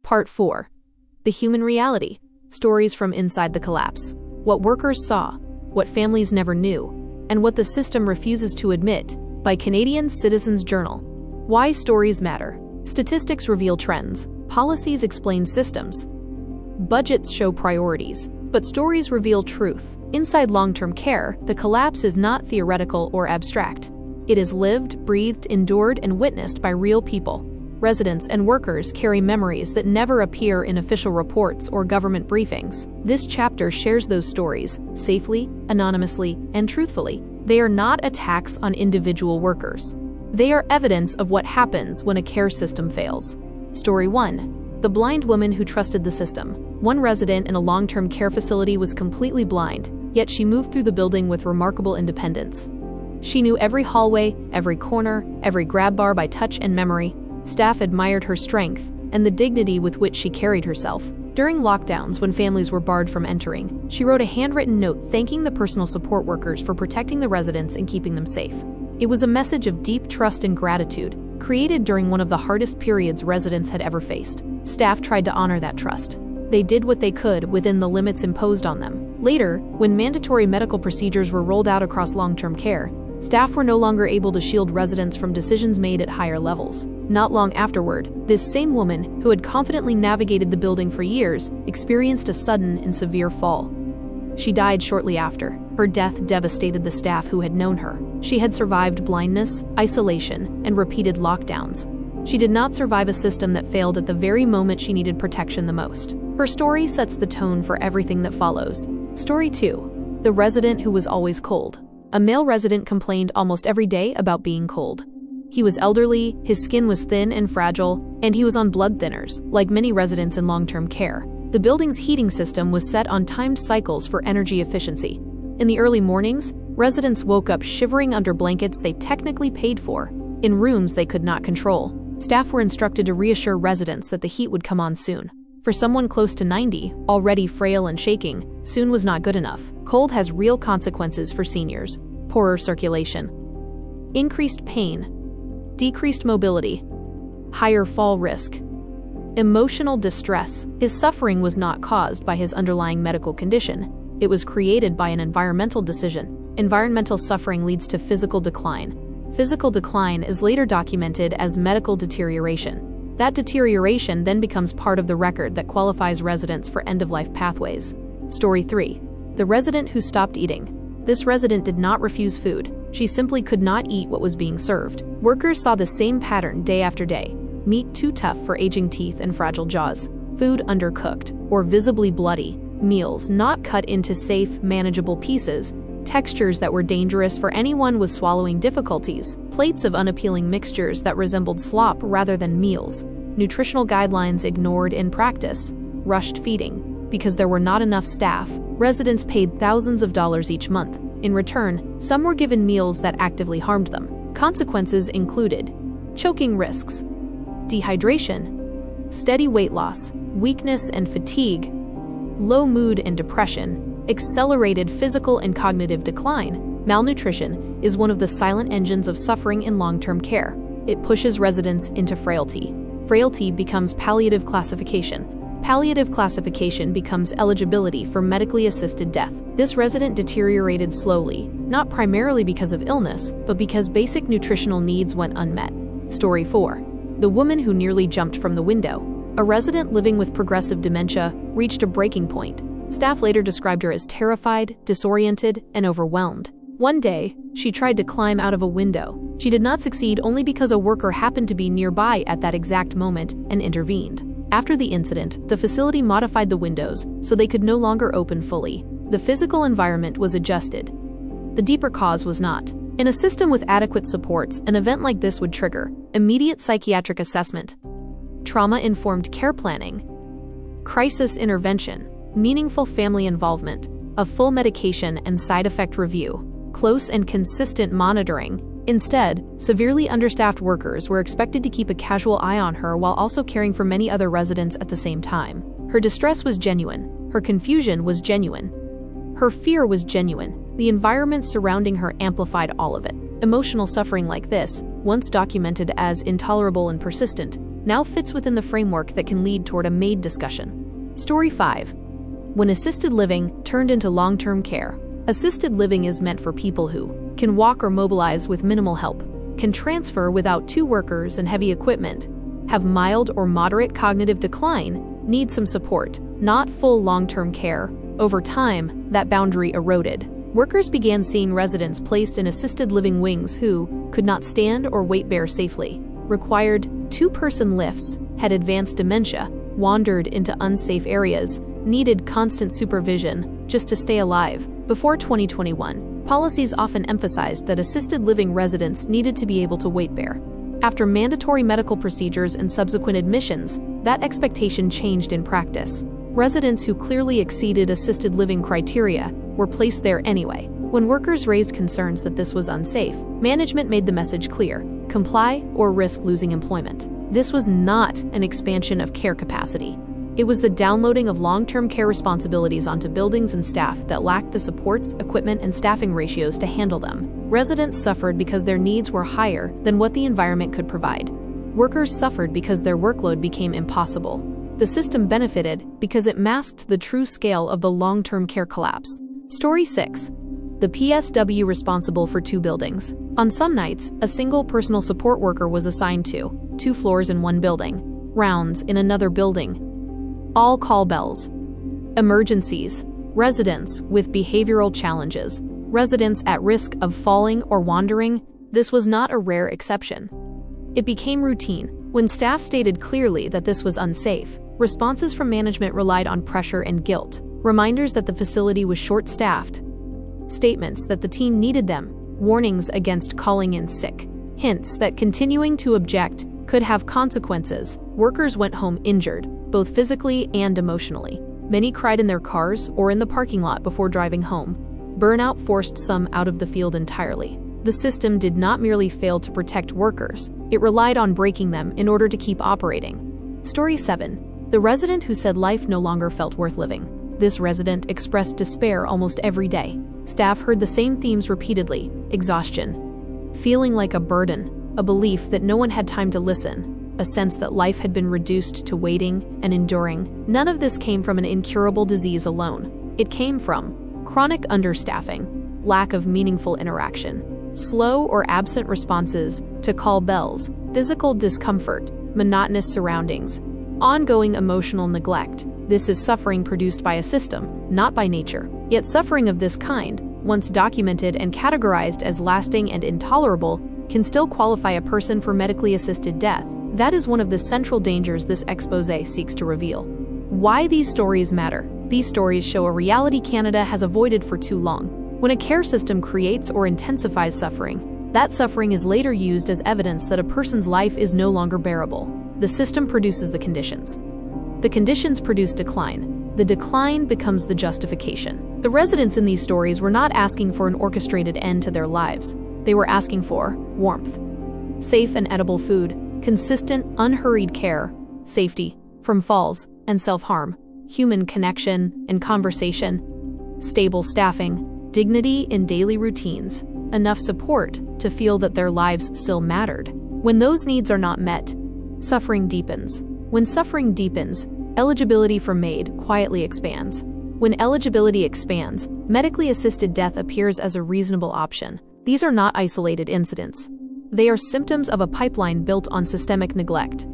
Part 4. The Human Reality. Stories from Inside the Collapse. What workers saw, what families never knew, and what the system refuses to admit, by Canadian Citizens Journal. Why stories matter. Statistics reveal trends, policies explain systems, budgets show priorities, but stories reveal truth. Inside long-term care, the collapse is not theoretical or abstract. It is lived, breathed, endured, and witnessed by real people. Residents and workers carry memories that never appear in official reports or government briefings. This chapter shares those stories, safely, anonymously, and truthfully. They are not attacks on individual workers. They are evidence of what happens when a care system fails. Story 1. The blind woman who trusted the system. One resident in a long-term care facility was completely blind, yet she moved through the building with remarkable independence. She knew every hallway, every corner, every grab bar by touch and memory. Staff admired her strength and the dignity with which she carried herself. During lockdowns, when families were barred from entering, she wrote a handwritten note thanking the personal support workers for protecting the residents and keeping them safe. It was a message of deep trust and gratitude, created during one of the hardest periods residents had ever faced. Staff tried to honor that trust. They did what they could within the limits imposed on them. Later, when mandatory medical procedures were rolled out across long-term care, staff were no longer able to shield residents from decisions made at higher levels. Not long afterward, this same woman, who had confidently navigated the building for years, experienced a sudden and severe fall. She died shortly after. Her death devastated the staff who had known her. She had survived blindness, isolation, and repeated lockdowns. She did not survive a system that failed at the very moment she needed protection the most. Her story sets the tone for everything that follows. Story 2. The resident who was always cold. A male resident complained almost every day about being cold. He was elderly, his skin was thin and fragile, and he was on blood thinners, like many residents in long-term care. The building's heating system was set on timed cycles for energy efficiency. In the early mornings, residents woke up shivering under blankets they technically paid for, in rooms they could not control. Staff were instructed to reassure residents that the heat would come on soon. For someone close to 90, already frail and shaking, soon was not good enough. Cold has real consequences for seniors. Poorer circulation, increased pain, decreased mobility, higher fall risk, emotional distress. His suffering was not caused by his underlying medical condition. It was created by an environmental decision. Environmental suffering leads to physical decline. Physical decline is later documented as medical deterioration. That deterioration then becomes part of the record that qualifies residents for end-of-life pathways. Story 3. The resident who stopped eating. This resident did not refuse food. She simply could not eat what was being served. Workers saw the same pattern day after day. Meat too tough for aging teeth and fragile jaws. Food undercooked or visibly bloody. Meals not cut into safe, manageable pieces. Textures that were dangerous for anyone with swallowing difficulties. Plates of unappealing mixtures that resembled slop rather than meals. Nutritional guidelines ignored in practice. Rushed feeding. Because there were not enough staff, residents paid thousands of dollars each month. In return, some were given meals that actively harmed them. Consequences included choking risks, dehydration, steady weight loss, weakness and fatigue, low mood and depression, accelerated physical and cognitive decline. Malnutrition is one of the silent engines of suffering in long-term care. It pushes residents into frailty. Frailty becomes palliative classification. Palliative classification becomes eligibility for medically assisted death. This resident deteriorated slowly, not primarily because of illness, but because basic nutritional needs went unmet. Story 4. The woman who nearly jumped from the window. A resident living with progressive dementia reached a breaking point. Staff later described her as terrified, disoriented, and overwhelmed. One day, she tried to climb out of a window. She did not succeed only because a worker happened to be nearby at that exact moment and intervened. After the incident, the facility modified the windows so they could no longer open fully. The physical environment was adjusted. The deeper cause was not. In a system with adequate supports, an event like this would trigger immediate psychiatric assessment, trauma-informed care planning, crisis intervention, meaningful family involvement, a full medication and side effect review, close and consistent monitoring. Instead, severely understaffed workers were expected to keep a casual eye on her while also caring for many other residents at the same time. Her distress was genuine. Her confusion was genuine. Her fear was genuine. The environment surrounding her amplified all of it. Emotional suffering like this, once documented as intolerable and persistent, now fits within the framework that can lead toward a MAID discussion. Story 5. When assisted living turned into long-term care. Assisted living is meant for people who can walk or mobilize with minimal help, can transfer without 2 workers and heavy equipment, have mild or moderate cognitive decline, need some support, not full long-term care. Over time, that boundary eroded. Workers began seeing residents placed in assisted living wings who could not stand or weight bear safely, required 2-person lifts, had advanced dementia, wandered into unsafe areas, needed constant supervision just to stay alive. Before 2021, policies often emphasized that assisted living residents needed to be able to weight bear. After mandatory medical procedures and subsequent admissions, that expectation changed in practice. Residents who clearly exceeded assisted living criteria were placed there anyway. When workers raised concerns that this was unsafe, management made the message clear: comply or risk losing employment. This was not an expansion of care capacity. It was the downloading of long-term care responsibilities onto buildings and staff that lacked the supports, equipment, and staffing ratios to handle them. Residents suffered because their needs were higher than what the environment could provide. Workers suffered because their workload became impossible. The system benefited because it masked the true scale of the long-term care collapse. Story 6. The PSW responsible for 2 buildings. On some nights, a single personal support worker was assigned to 2 floors in one building, rounds in another building. All call bells. Emergencies. Residents with behavioral challenges. Residents at risk of falling or wandering. This was not a rare exception. It became routine. When staff stated clearly that this was unsafe, responses from management relied on pressure and guilt, reminders that the facility was short-staffed, statements that the team needed them, warnings against calling in sick, hints that continuing to object could have consequences. Workers went home injured, both physically and emotionally. Many cried in their cars or in the parking lot before driving home. Burnout forced some out of the field entirely. The system did not merely fail to protect workers, it relied on breaking them in order to keep operating. Story 7. The resident who said life no longer felt worth living. This resident expressed despair almost every day. Staff heard the same themes repeatedly: exhaustion, feeling like a burden, a belief that no one had time to listen, a sense that life had been reduced to waiting and enduring. None of this came from an incurable disease alone. It came from chronic understaffing, lack of meaningful interaction, slow or absent responses to call bells, physical discomfort, monotonous surroundings, ongoing emotional neglect. This is suffering produced by a system, not by nature. Yet suffering of this kind, once documented and categorized as lasting and intolerable, can still qualify a person for medically assisted death. That is one of the central dangers this exposé seeks to reveal. Why these stories matter. These stories show a reality Canada has avoided for too long. When a care system creates or intensifies suffering, that suffering is later used as evidence that a person's life is no longer bearable. The system produces the conditions. The conditions produce decline. The decline becomes the justification. The residents in these stories were not asking for an orchestrated end to their lives. They were asking for warmth, safe and edible food, consistent, unhurried care, safety from falls and self-harm, human connection and conversation, stable staffing, dignity in daily routines, enough support to feel that their lives still mattered. When those needs are not met, suffering deepens. When suffering deepens, eligibility for MAID quietly expands. When eligibility expands, medically assisted death appears as a reasonable option. These are not isolated incidents. They are symptoms of a pipeline built on systemic neglect.